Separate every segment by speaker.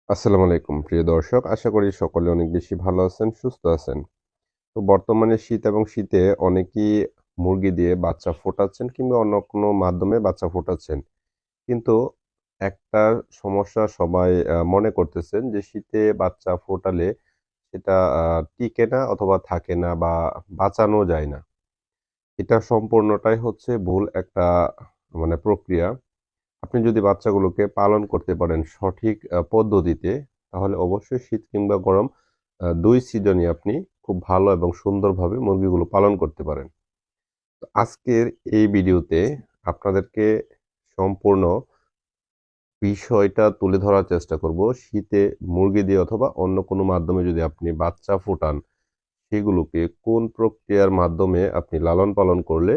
Speaker 1: আসসালামু আলাইকুম প্রিয় দর্শক, আশা করি সকলে অনেক বেশি ভালো আছেন, সুস্থ আছেন। তো বর্তমানে শীত এবং শীতে অনেকেই মুরগি দিয়ে বাচ্চা ফোটাচ্ছেন কিংবা অন্য কোনো মাধ্যমে বাচ্চা ফোটাচ্ছেন। কিন্তু একটা সমস্যা সবাই মনে করতেছেন যে শীতে বাচ্চা ফোটালে সেটা টিকে না অথবা থাকে না বা বাঁচানো যায় না। এটা সম্পূর্ণটাই হচ্ছে ভুল একটা প্রক্রিয়া। আপনি যদি বাচ্চাগুলোকে পালন করতে পারেন সঠিক পদ্ধতিতে, তাহলে অবশ্যই শীত কিংবা গরম ২ সিজনই আপনি খুব ভালো এবং সুন্দরভাবে মুরগিগুলো পালন করতে পারেন। তো আজকের এই ভিডিওতে আপনাদেরকে সম্পূর্ণ বিষয়টা তুলে ধরার চেষ্টা করব। শীতে মুরগি দিয়ে অথবা অন্য কোনো মাধ্যমে যদি আপনি বাচ্চা ফোটান, সেগুলোকে কোন প্রক্রিয়ার মাধ্যমে আপনি লালন পালন করলে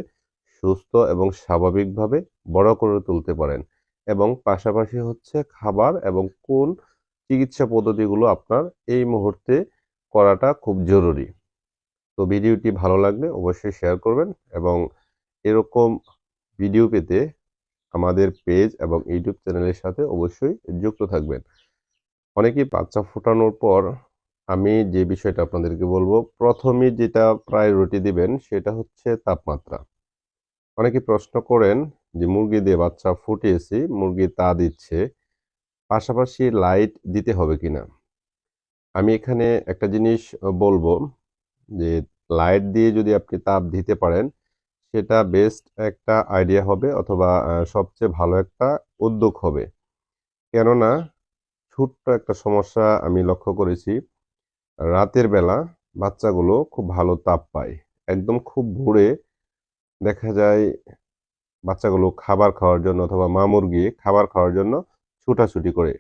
Speaker 1: সুস্থ এবং স্বাভাবিকভাবে বড় করে তুলতে পারেন, এবং পাশাপাশি হচ্ছে খাবার এবং কোন চিকিৎসা পদ্ধতিগুলো আপনার এই মুহূর্তে করাটা খুব জরুরি। তো ভিডিওটি ভালো লাগলে অবশ্যই শেয়ার করবেন, এবং এরকম ভিডিও পেতে আমাদের পেজ এবং ইউটিউব চ্যানেলের সাথে অবশ্যই যুক্ত থাকবেন। অনেকেই বাচ্চা ফোটানোর পর আমি যে বিষয়টা আপনাদেরকে বলবো, প্রথমেই যেটা প্রায়োরিটি দিবেন সেটা হচ্ছে তাপমাত্রা। অনেকে প্রশ্ন করেন যে মুরগি দিয়ে বাচ্চা ফুটিয়েছি, মুরগি তা দিচ্ছে, পাশাপাশি লাইট দিতে হবে কিনা। আমি এখানে একটা জিনিস বলবো যে লাইট দিয়ে যদি আপনি তাপ দিতে পারেন, সেটা বেস্ট একটা আইডিয়া হবে অথবা সবচেয়ে ভালো একটা উদ্যোগ হবে। কেননা ছোট্ট একটা সমস্যা আমি লক্ষ্য করেছি, রাতের বেলা বাচ্চাগুলো খুব ভালো তাপ পায়। একদম খুব ভোরে দেখা যায় বাচ্চাগুলো খাবার খাওয়ার জন্য অথবা মা মুরগি খাবার খাওয়ার জন্য ছুটাছুটি করে।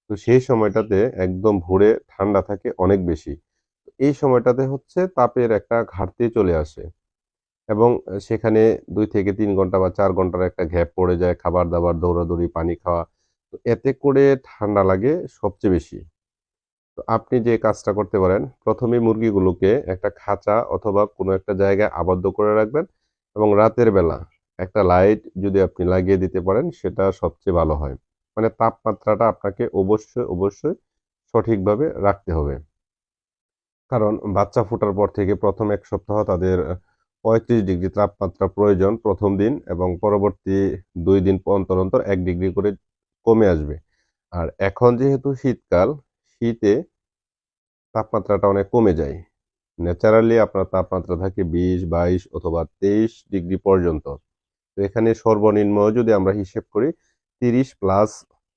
Speaker 1: তো সেই সময়টাতে একদম ভোরে ঠান্ডা থাকে অনেক বেশি। এই সময়টাতে হচ্ছে তাপের একটা ঘাটতি চলে আসে, এবং সেখানে ২ থেকে ৩ ঘন্টা বা ৪ ঘন্টার একটা গ্যাপ পড়ে যায়, খাবার-দাবার, দৌড়াদৌড়ি, পানি খাওয়া। তো এতে করে ঠান্ডা লাগে সবচেয়ে বেশি। তো আপনি যে কাজটা করতে পারেন, ১ম এই মুরগিগুলোকে একটা খাঁচা অথবা কোনো একটা জায়গায় আবদ্ধ করে রাখবেন, এবং রাতের বেলা একটা লাইট যদি আপনি লাগিয়ে দিতে পারেন সেটা সবচেয়ে ভালো হয়। মানে তাপমাত্রাটা আপনাকে অবশ্যই সঠিকভাবে রাখতে হবে। কারণ বাচ্চা ফোটার পর থেকে ১ম ১ সপ্তাহ তাদের ৩৫ ডিগ্রি তাপমাত্রা প্রয়োজন ১ম দিন, এবং পরবর্তী ২ দিন অন্তর ১ ডিগ্রি করে কমে আসবে। আর এখন যেহেতু শীতকাল, শীতে তাপমাত্রাটা অনেক কমে যায়। ন্যাচারালি আপনার তাপমাত্রা থাকে ২০, ২২ অথবা ২৩ ডিগ্রি পর্যন্ত। তো এখানে সর্বনিম্ন যদি আমরা হিসেব করি ৩০ প্লাস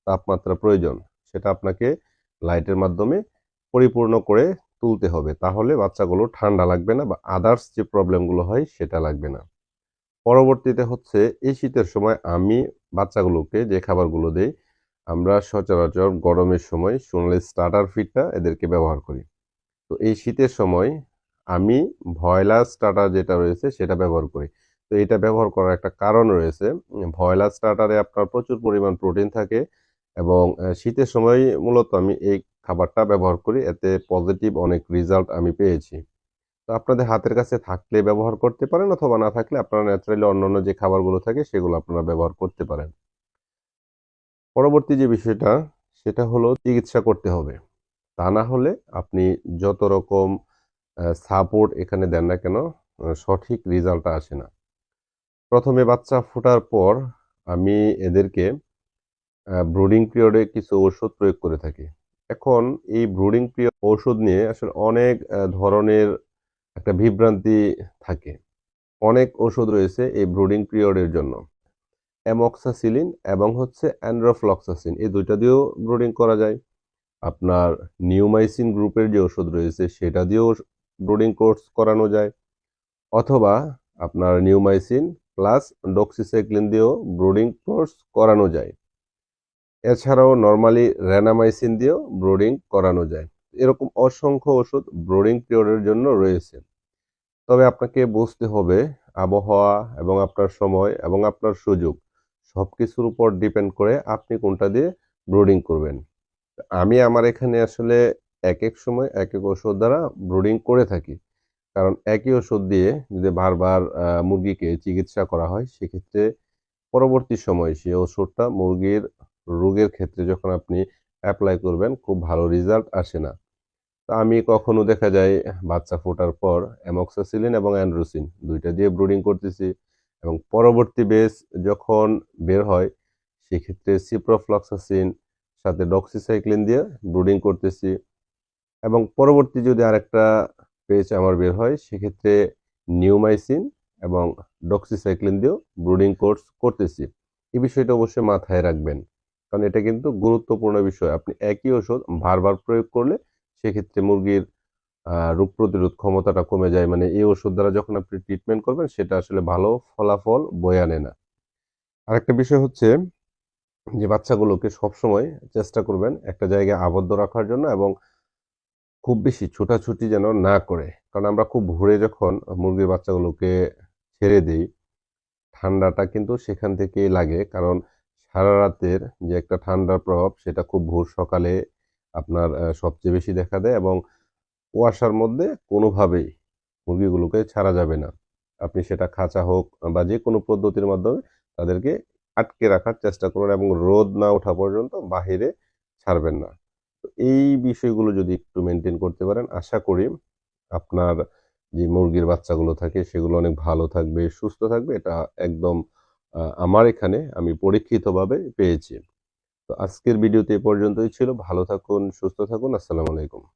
Speaker 1: তাপমাত্রা প্রয়োজন। সেটা আপনাকে লাইটের মাধ্যমে পরিপূর্ণ করে তুলতে হবে। তাহলে বাচ্চাগুলো ঠান্ডা লাগবে না বা আদার্স যে প্রবলেমগুলো হয় সেটা লাগবে না। পরবর্তীতে হচ্ছে এই শীতের সময় আমি বাচ্চাগুলোকে যে খাবারগুলো দেই, আমরা সচরাচর গরমের সময় সোনালি স্টার্টার ফিডটা এদেরকে ব্যবহার করি। তো এই শীতের সময় আমি ভয়লার স্টার্টার যেটা রয়েছে সেটা ব্যবহার করি। তো এটা ব্যবহার করার একটা কারণ রয়েছে। ভয়লার স্টার্টারে আপনার প্রচুর পরিমাণ প্রোটিন থাকে, এবং শীতের সময় মূলত আমি এই খাবারটা ব্যবহার করি। এতে পজিটিভ অনেক রেজাল্ট আমি পেয়েছি। তো আপনাদের হাতের কাছে থাকলে ব্যবহার করতে পারেন, অথবা না থাকলে আপনারা ন্যাচারালি অন্যান্য যে খাবারগুলো থাকে সেগুলো আপনারা ব্যবহার করতে পারেন। পরবর্তী যে বিষয়টা সেটা হলো চিকিৎসা করতে হবে। তা না হলে আপনি যত রকম সাপোর্ট এখানে দেন না কেন, সঠিক রেজাল্টটা আসে না। ১ম এ বাচ্চা ফোটার পর আমি এদেরকে ব্রুডিং পিরিয়ডে কিছু ঔষধ প্রয়োগ করে থাকি। এখন এই ব্রুডিং পিরিয়ড ঔষধ নিয়ে আসলে অনেক ধরনের একটা বিভ্রান্তি থাকে। অনেক ওষুধ রয়েছে এই ব্রুডিং পিরিয়ডের জন্য। অ্যামক্সাসিলিন এবং হচ্ছে অ্যান্ড্রোফ্লক্সাসিন, এই ২ টা দিয়েও ব্রুডিং করা যায়। আপনার নিওমাইসিন গ্রুপের যে ওষুধ রয়েছে সেটা দিয়েও ব্রুডিং কোর্স করানো যায়, অথবা আপনার নিওমাইসিন প্লাস ডক্সিসাইক্লিন দিয়েও ব্রুডিং কোর্স করানো যায়। এছাড়াও নরমালি র্যানামাইসিন দিয়েও ব্রুডিং করানো যায়। এরকম অসংখ্য ওষুধ ব্রুডিং পিরিয়ডের জন্য রয়েছে। তবে আপনাকে বুঝতে হবে আবহাওয়া এবং আপনার সময় এবং আপনার সুযোগ সবকিছুর উপর ডিপেন্ড করে আপনি কোনটা দিয়ে ব্রুডিং করবেন। আমি আমার এখানে আসলে একেক সময় একেক ওষুধ দ্বারা ব্রুডিং করে থাকি। কারণ একই ওষুধ দিয়ে যদি বারবার মুরগিকে চিকিৎসা করা হয়, সেক্ষেত্রে পরবর্তী সময়ে সেই ওষুধটা মুরগির রোগের ক্ষেত্রে যখন আপনি অ্যাপ্লাই করবেন, খুব ভালো রেজাল্ট আসে না। তো আমি কখনো দেখা যায় বাচ্চা ফোটার পর অ্যামক্সাসিলিন এবং অ্যান্ড্রোসিন ২ টা দিয়ে ব্রুডিং করতেছি এবং পরবর্তী বেচ যখন বের হয় সেক্ষেত্রে সিপ্রোফ্লক্সাসিন সাথে ডক্সিসাইক্লিন দিয়ে ব্রুডিং করতেছি এবং পরবর্তী যদি আরেকটা পেজ আমার বের হয় সেক্ষেত্রে নিউমাইসিন এবং ডক্সিসাইক্লিন দিয়েও ব্রুডিং কোর্স করতেছি। এই বিষয়টা অবশ্যই মাথায় রাখবেন। কারণ এটা কিন্তু গুরুত্বপূর্ণ বিষয়। আপনি একই ওষুধ বারবার প্রয়োগ করলে সেক্ষেত্রে মুরগির রোগ প্রতিরোধ ক্ষমতাটা কমে যায়। মানে এই ওষুধ দ্বারা যখন আপনি ট্রিটমেন্ট করবেন সেটা আসলে ভালো ফলাফল বয়ে আনে না। আরেকটা বিষয় হচ্ছে যে বাচ্চাগুলোকে সবসময় চেষ্টা করবেন একটা জায়গায় আবদ্ধ রাখার জন্য এবং খুব বেশি ছোটাছুটি যেন না করে। কারণ আমরা খুব ভোরে যখন মুরগির বাচ্চাগুলোকে ছেড়ে দেই, ঠান্ডাটা কিন্তু সেখান থেকেই লাগে। কারণ সারা রাতের যে একটা ঠান্ডার প্রভাব সেটা খুব ভোর সকালে আপনার সবচেয়ে বেশি দেখা দেয় এবং কুয়াশার মধ্যে কোনোভাবেই মুরগিগুলোকে ছাড়া যাবে না। আপনি সেটা খাঁচা হোক বা যেকোনো পদ্ধতির মাধ্যমে তাদেরকে আটকে রাখার চেষ্টা করুন এবং রোদ না ওঠা পর্যন্ত বাহিরে ছাড়বেন না। তো এই বিষয়গুলো যদি একটু মেইনটেইন করতে পারেন, আশা করি আপনার যে মুরগির বাচ্চাগুলো থাকে সেগুলো অনেক ভালো থাকবে, সুস্থ থাকবে। এটা একদম আমার এখানে আমি পরীক্ষিতভাবে পেয়েছি। তো আজকের ভিডিওতে এ পর্যন্তই ছিল। ভালো থাকুন, সুস্থ থাকুন। আসসালামু আলাইকুম।